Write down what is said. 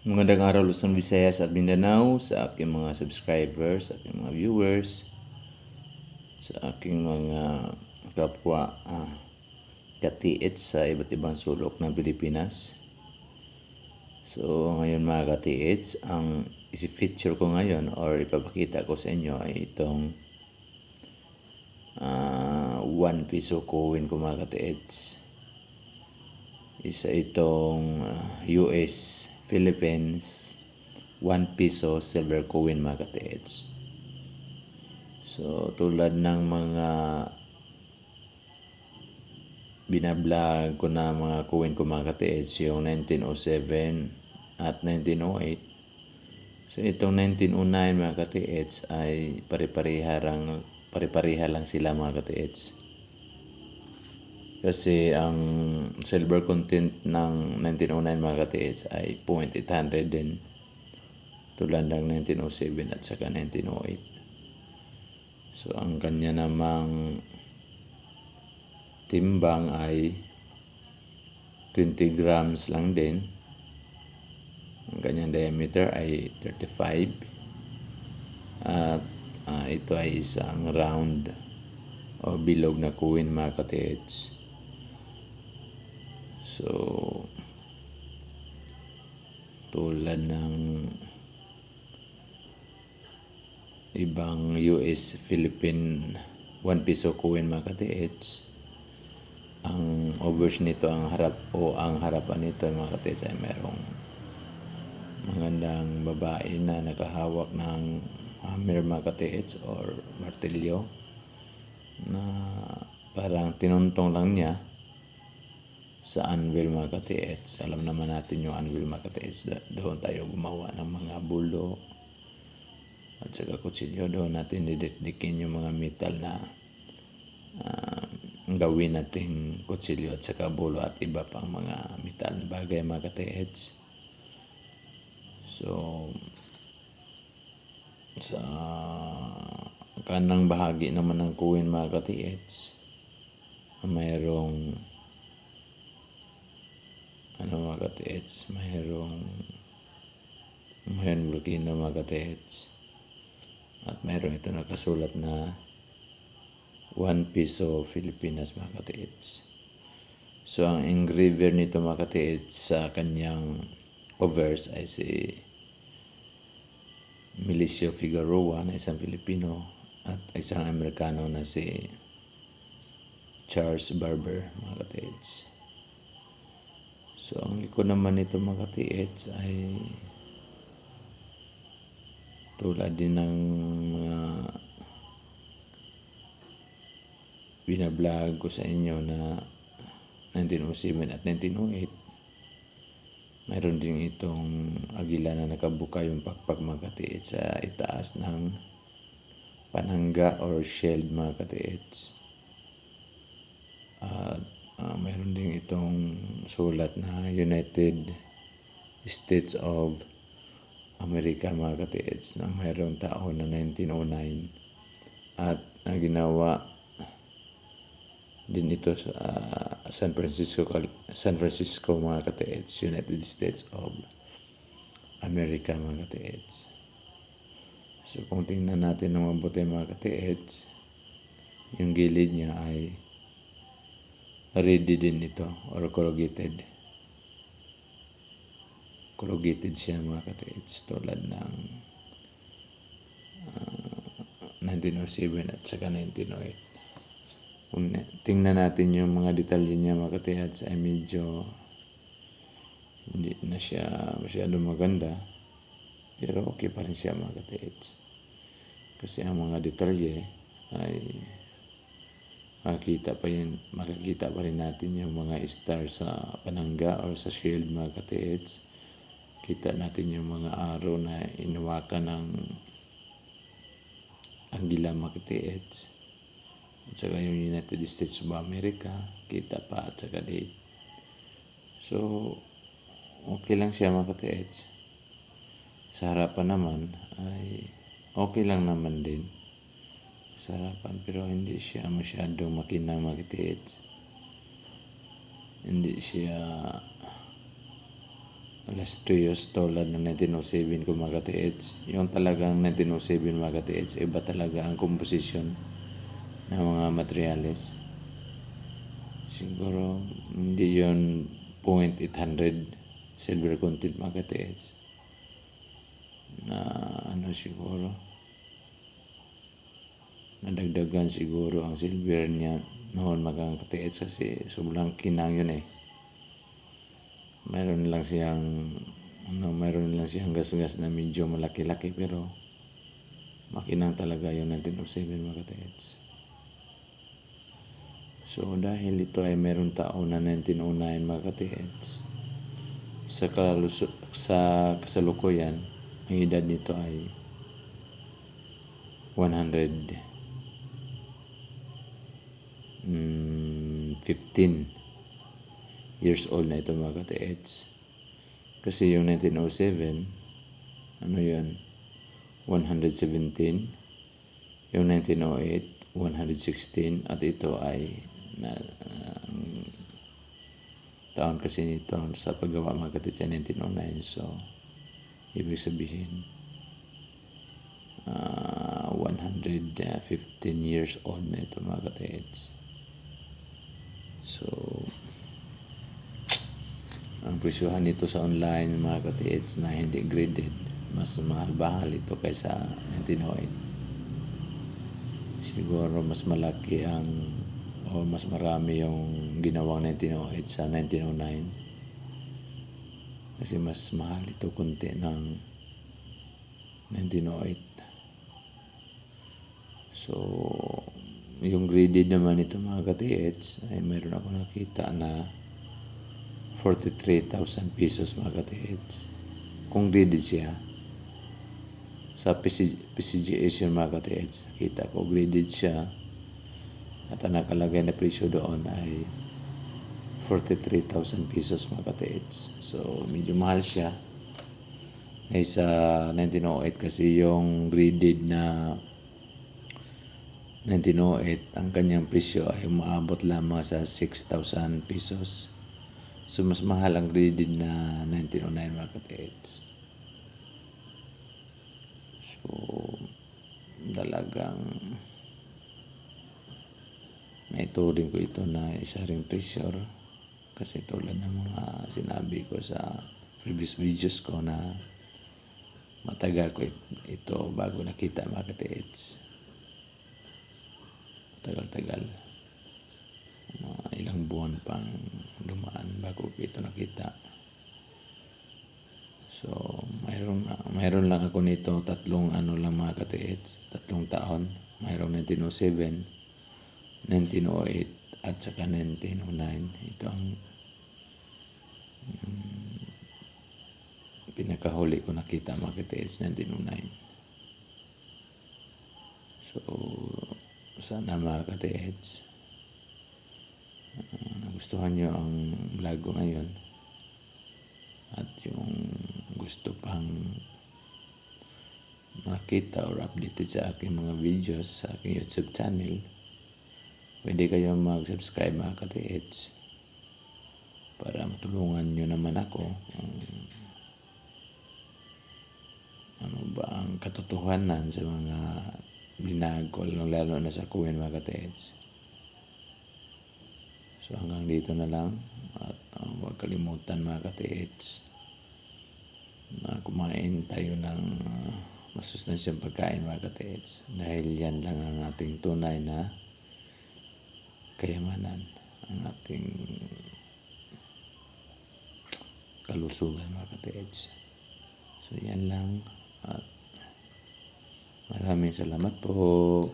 Magandang araw Luzon, Visayas at Mindanao sa aking mga subscribers, sa aking mga viewers, sa aking mga kapwa katiits sa iba't ibang sulok ng Pilipinas. So ngayon mga katiits, ang isi-feature ko ngayon or ipapakita ko sa inyo ay itong 1 piso coin ko mga katiits. Isa itong US Philippines 1 peso silver coin mga katiits. So tulad ng mga binablog ko na mga coin ko mga katiits, yung 1907 at 1908. So itong 1909 mga katiits ay pare-pareha lang sila mga katiits. Kasi ang silver content ng 1909 mga katiits ay 0.800 din, tulad ng 1907 at saka 1908. So ang kanya namang timbang ay 20 grams lang din. Ang kanyang diameter ay 35 at ito ay isang round o bilog na coin mga katiits. So, tulad ng ibang US Philippine 1 peso coin mga katiits, ang obverse nito, ang harapan nito mga katiits ay merong magandang babae na nakahawak ng hammer mga katiits or martilyo na parang tinuntong lang niya sa anvil mga katiits. Alam naman natin yung anvil mga katiits, doon tayo gumawa ng mga bulo at saka kutsilyo. Doon natin didikdikin yung mga metal na gawin nating kutsilyo at saka bulo at iba pang mga metal na bagay mga katiits. So sa kanang bahagi naman ng coin mga katiits, mayroong mga katiits, mayroong volcano mga katiits, at mayroong ito nakasulat na 1 peso Pilipinas mga katiits. So ang engraver nito mga katiits sa kanyang obverse ay si Milicio Figueroa na isang Pilipino at isang Amerikano na si Charles Barber mga katiits. So ang likod naman nito mga katiits ay tulad din ng mga binablog ko sa inyo na 1907 at 1908. Mayroon din itong agila na nakabuka yung pakpak mga katiits sa itaas ng panangga or shield mga katiits. At mayroon din itong sulat na United States of America mga katiits na mayroong taon na 1909 at ginawa din ito sa San Francisco mga katiits, United States of America mga katiits. So kung tingnan natin ng mabuti mga katiits, yung gilid niya ay ready din ito or corrugated siya mga katiits, tulad ng 1907 at saka 1908. Kung tingnan natin yung mga detalye niya mga katiits ay medyo hindi na siya masyado maganda, pero okay pa rin siya mga katiits, kasi ang mga detalye ay makikita pa rin natin yung mga star sa panangga or sa shield mga katiits. Kita natin yung mga araw na inawakan ng anggila mga katiits, at saka yung United States of America kita pa, at saka date. So okay lang siya mga katiits. Sa harapan naman ay okay lang naman din sa harapan, pero hindi siya masyadong makinang mga katiits. Hindi siya last 2 years tulad ng 1907 ko mga ka-TH. Yung talagang 1907 mga ka-TH, iba talaga ang komposisyon ng mga materyales. Siguro hindi yun 0.800 silver content mga ka-TH. Na ano siguro, nadagdagan siguro ang silver niya noon mga ka-TH kasi sobrang kinang yun eh. Mayroon lang siyang gas-gas na medyo malaki-laki pero makinang talaga yung 1907 mga ka-TH. So dahil ito ay meron taon na 1909 mga ka-TH, sa kasalukuyan ang edad nito ay 115 years old na ito mga ka-TH. Kasi yung 1907, ano yun, 117, yung 1908, 116, at ito ay taon kasi nito sa paggawa mga ka-TH 1909. So, ibig sabihin, 115 years old na ito mga ka-TH. So, ang presyohan nito sa online mga ka-TH na hindi graded, mas mahal ito kaysa 1908. Siguro mas malaki o mas marami yung ginawang 1908 sa 1909 kasi mas mahal ito kunti ng 1908. So yung graded naman ito mga ka-TH ay mayroon ako nakita na 43,000 pesos mga ka-TH kung graded siya sa PCGS yun mga ka-TH. Kita ko graded siya at ang nakalagay na presyo doon ay 43,000 pesos mga ka-TH. So medyo mahal siya ay sa 1908 kasi yung graded na 1908 ang kanyang presyo ay umaabot lamang sa 6,000 pesos. So mas mahal ang graded na 1909 mga ka-TH. So talagang naituring ko ito na isa ring pressure kasi tulad ng mga sinabi ko sa previous videos ko na matagal ko ito bago nakita mga ka-TH. Tagal-tagal, ilang buwan pang dumaan bago ko ito nakita. So mayroon lang ako nito tatlong lang mga ka-TH, tatlong taon. Mayroong 1907, 1908 at saka 1909. Ito ang pinakahuli ko nakita mga ka-TH, 1909. So sana mga ka-TH nagustuhan nyo ang vlog ko ngayon, at yung gusto pang makita or updated sa aking mga videos sa aking YouTube channel, pwede kayo mag-subscribe mga ka-TH para matulungan nyo naman ako ano ba ang katotohanan sa mga binag ko, lalo na sa kuwin mga ka-TH. So hanggang dito na lang, at huwag kalimutan mga ka-TH na kumain tayo ng masustansyang pagkain mga ka-TH dahil yan lang ang ating tunay na kayamanan, ang ating kalusugan mga ka-TH. So yan lang, at maraming salamat po.